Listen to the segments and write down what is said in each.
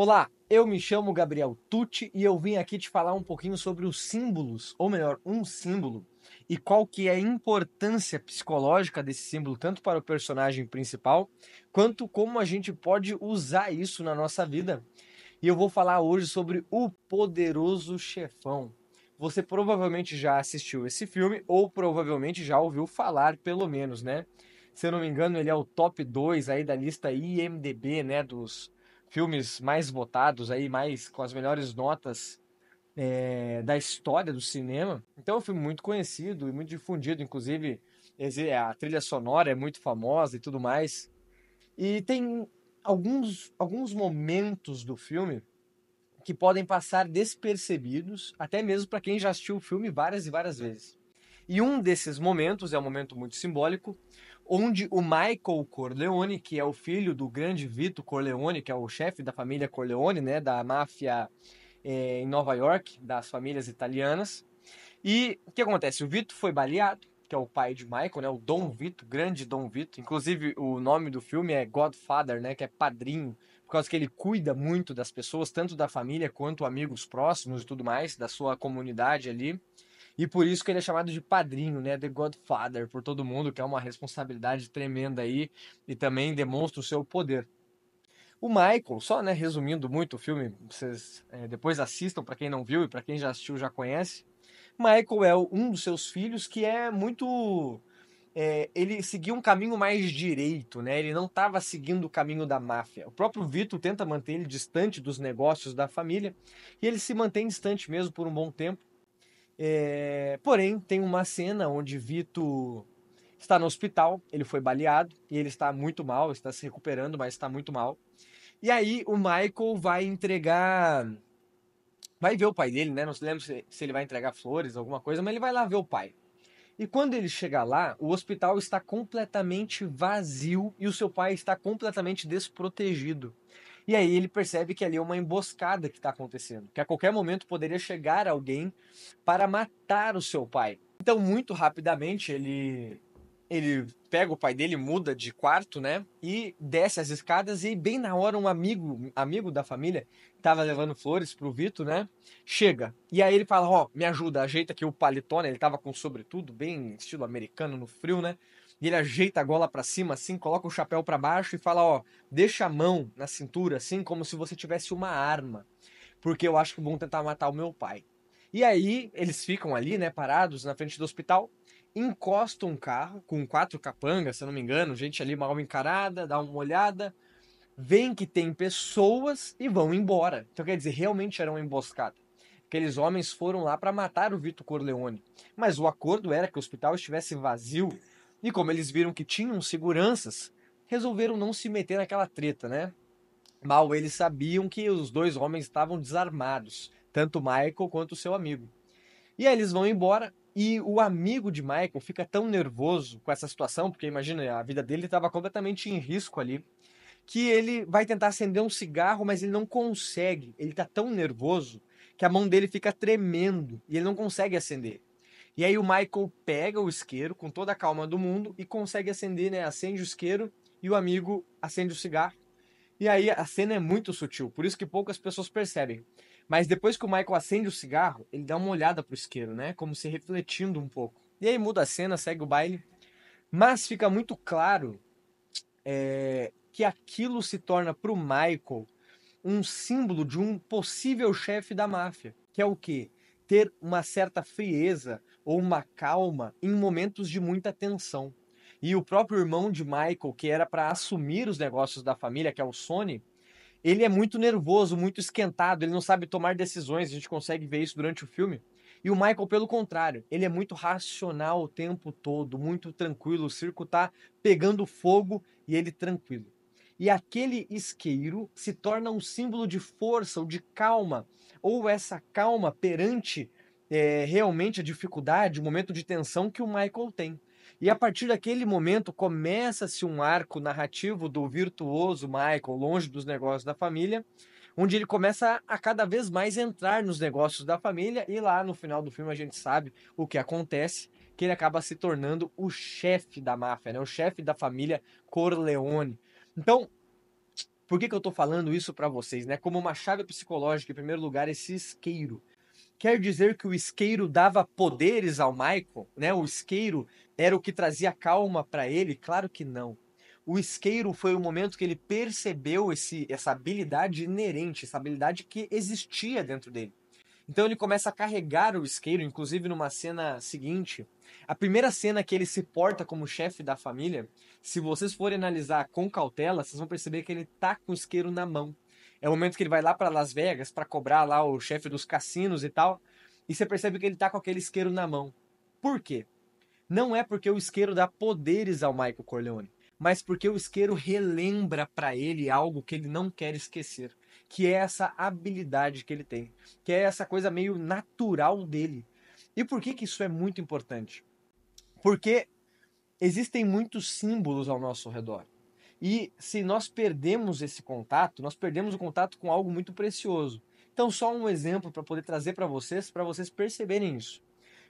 Olá, eu me chamo Gabriel Tucci e eu vim aqui te falar um pouquinho sobre os símbolos, ou melhor, um símbolo, e qual que é a importância psicológica desse símbolo, tanto para o personagem principal, quanto como a gente pode usar isso na nossa vida. E eu vou falar hoje sobre O Poderoso Chefão. Você provavelmente já assistiu esse filme, ou provavelmente já ouviu falar, pelo menos, né? Se eu não me engano, ele é o top 2 aí da lista IMDb, né? Dos filmes mais votados aí, mais com as melhores notas da história do cinema. Então é um filme muito conhecido e muito difundido, inclusive a trilha sonora é muito famosa e tudo mais. E tem alguns momentos do filme que podem passar despercebidos, até mesmo para quem já assistiu o filme várias e várias vezes. E um desses momentos é um momento muito simbólico, onde o Michael Corleone, que é o filho do grande Vito Corleone, que é o chefe da família Corleone, né, da máfia em Nova York, das famílias italianas. E o que acontece? O Vito foi baleado, que é o pai de Michael, né, o Dom Vito, grande Dom Vito. Inclusive, o nome do filme é Godfather, né, que é padrinho, por causa que ele cuida muito das pessoas, tanto da família quanto amigos próximos e tudo mais, da sua comunidade ali. E por isso que ele é chamado de padrinho, né? The Godfather, por todo mundo, que é uma responsabilidade tremenda aí e também demonstra o seu poder. O Michael, só né, resumindo muito o filme, vocês depois assistam para quem não viu e para quem já assistiu já conhece. Michael é um dos seus filhos que é muito. Ele seguia um caminho mais direito, né? Ele não estava seguindo o caminho da máfia. O próprio Vito tenta manter ele distante dos negócios da família e ele se mantém distante mesmo por um bom tempo. Porém, tem uma cena onde Vito está no hospital, ele foi baleado e ele está muito mal, está se recuperando, mas está muito mal. E aí o Michael vai entregar. Vai ver o pai dele, né? Não se lembra se ele vai entregar flores, alguma coisa, mas ele vai lá ver o pai. E quando ele chega lá, o hospital está completamente vazio e o seu pai está completamente desprotegido. E aí ele percebe que ali é uma emboscada que está acontecendo, que a qualquer momento poderia chegar alguém para matar o seu pai. Então, muito rapidamente, ele pega o pai dele, muda de quarto, né? E desce as escadas e bem na hora um amigo da família que tava levando flores pro Vito, né? Chega. E aí ele fala, ó, me ajuda, ajeita aqui o paletó, né? Ele tava com sobretudo, bem estilo americano no frio, né? E ele ajeita a gola para cima assim, coloca o chapéu para baixo e fala, ó, deixa a mão na cintura assim, como se você tivesse uma arma, porque eu acho que vão tentar matar o meu pai. E aí eles ficam ali, né, parados na frente do hospital, encostam um carro com 4 capangas, se eu não me engano, gente ali mal encarada, dá uma olhada, veem que tem pessoas e vão embora. Então quer dizer, realmente era uma emboscada. Aqueles homens foram lá para matar o Vito Corleone. Mas o acordo era que o hospital estivesse vazio. E como eles viram que tinham seguranças, resolveram não se meter naquela treta, né? Mal eles sabiam que os dois homens estavam desarmados, tanto Michael quanto o seu amigo. E aí eles vão embora e o amigo de Michael fica tão nervoso com essa situação, porque imagina, a vida dele estava completamente em risco ali, que ele vai tentar acender um cigarro, mas ele não consegue. Ele tá tão nervoso que a mão dele fica tremendo e ele não consegue acender. E aí o Michael pega o isqueiro com toda a calma do mundo e consegue acender, né? Acende o isqueiro e o amigo acende o cigarro. E aí a cena é muito sutil, por isso que poucas pessoas percebem. Mas depois que o Michael acende o cigarro, ele dá uma olhada pro isqueiro, né? Como se refletindo um pouco. E aí muda a cena, segue o baile. Mas fica muito claro que aquilo se torna pro Michael um símbolo de um possível chefe da máfia. Que é o quê? Ter uma certa frieza ou uma calma em momentos de muita tensão. E o próprio irmão de Michael, que era para assumir os negócios da família, que é o Sonny, ele é muito nervoso, muito esquentado, ele não sabe tomar decisões, a gente consegue ver isso durante o filme. E o Michael, pelo contrário, ele é muito racional o tempo todo, muito tranquilo, o circo tá pegando fogo e ele tranquilo. E aquele isqueiro se torna um símbolo de força ou de calma, ou essa calma perante realmente a dificuldade, o momento de tensão que o Michael tem. E a partir daquele momento começa-se um arco narrativo do virtuoso Michael, longe dos negócios da família, onde ele começa a cada vez mais entrar nos negócios da família e lá no final do filme a gente sabe o que acontece, que ele acaba se tornando o chefe da máfia, né? O chefe da família Corleone. Então, Por que que eu tô falando isso para vocês, né? Como uma chave psicológica, em primeiro lugar, esse isqueiro. Quer dizer que o isqueiro dava poderes ao Michael, né? O isqueiro era o que trazia calma para ele? Claro que não. O isqueiro foi o momento que ele percebeu essa habilidade inerente, essa habilidade que existia dentro dele. Então ele começa a carregar o isqueiro, inclusive numa cena seguinte. A primeira cena que ele se porta como chefe da família, se vocês forem analisar com cautela, vocês vão perceber que ele tá com o isqueiro na mão. É o momento que ele vai lá para Las Vegas para cobrar lá o chefe dos cassinos e tal, e você percebe que ele tá com aquele isqueiro na mão. Por quê? Não é porque o isqueiro dá poderes ao Michael Corleone, mas porque o isqueiro relembra para ele algo que ele não quer esquecer, que é essa habilidade que ele tem, que é essa coisa meio natural dele. E por que que isso é muito importante? Porque existem muitos símbolos ao nosso redor. E se nós perdemos esse contato, nós perdemos o contato com algo muito precioso. Então, só um exemplo para poder trazer para vocês perceberem isso.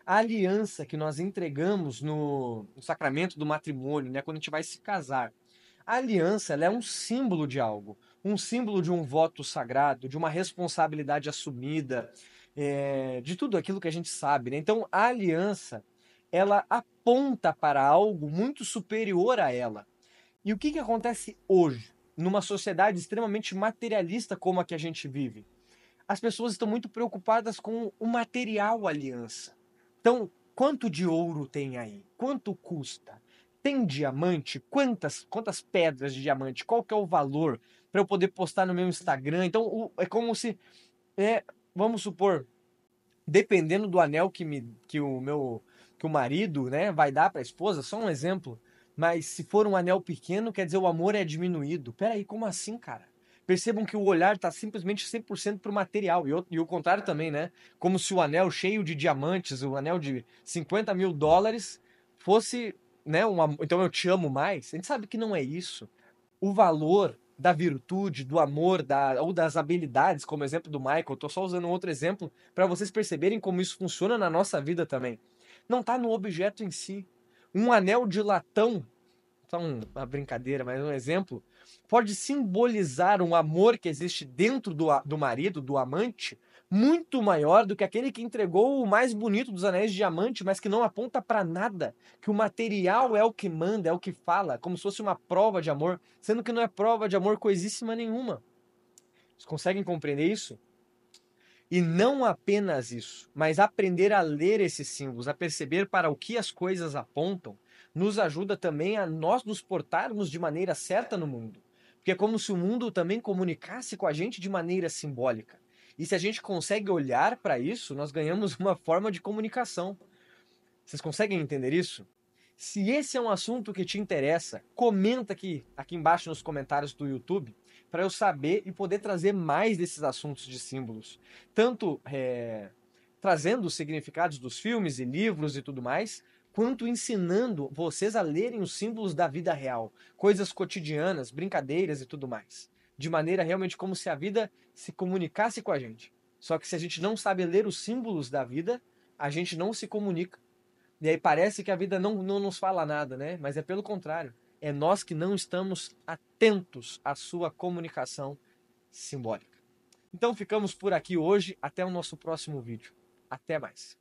A aliança que nós entregamos no sacramento do matrimônio, né, quando a gente vai se casar. A aliança, ela é um símbolo de algo, um símbolo de um voto sagrado, de uma responsabilidade assumida, de tudo aquilo que a gente sabe, né? Então, a aliança, ela aponta para algo muito superior a ela. E o que que acontece hoje, numa sociedade extremamente materialista como a que a gente vive? As pessoas estão muito preocupadas com o material aliança. Então, quanto de ouro tem aí? Quanto custa? Tem diamante? Quantas pedras de diamante? Qual que é o valor para eu poder postar no meu Instagram? Então, é como se, vamos supor, dependendo do anel que o marido, né, vai dar para a esposa, só um exemplo, mas se for um anel pequeno, quer dizer o amor é diminuído. Peraí, como assim, cara? Percebam que o olhar está simplesmente 100% para o material, e o contrário também, né? Como se o anel cheio de diamantes, o anel de US$ 50.000 fosse, né, então eu te amo mais. A gente sabe que não é isso. O valor da virtude, do amor, ou das habilidades, como exemplo do Michael, estou só usando um outro exemplo para vocês perceberem como isso funciona na nossa vida também. Não está no objeto em si. Um anel de latão, só uma brincadeira, mas um exemplo, pode simbolizar um amor que existe dentro do marido, do amante, muito maior do que aquele que entregou o mais bonito dos anéis de diamante, mas que não aponta para nada, que o material é o que manda, é o que fala, como se fosse uma prova de amor, sendo que não é prova de amor coisíssima nenhuma. Vocês conseguem compreender isso? E não apenas isso, mas aprender a ler esses símbolos, a perceber para o que as coisas apontam, nos ajuda também a nós nos portarmos de maneira certa no mundo. Porque é como se o mundo também comunicasse com a gente de maneira simbólica. E se a gente consegue olhar para isso, nós ganhamos uma forma de comunicação. Vocês conseguem entender isso? Se esse é um assunto que te interessa, comenta aqui embaixo nos comentários do YouTube para eu saber e poder trazer mais desses assuntos de símbolos. Tanto trazendo os significados dos filmes e livros e tudo mais, quanto ensinando vocês a lerem os símbolos da vida real, coisas cotidianas, brincadeiras e tudo mais. De maneira realmente como se a vida se comunicasse com a gente. Só que se a gente não sabe ler os símbolos da vida, a gente não se comunica. E aí parece que a vida não nos fala nada, né? Mas é pelo contrário. É nós que não estamos atentos à sua comunicação simbólica. Então ficamos por aqui hoje. Até o nosso próximo vídeo. Até mais.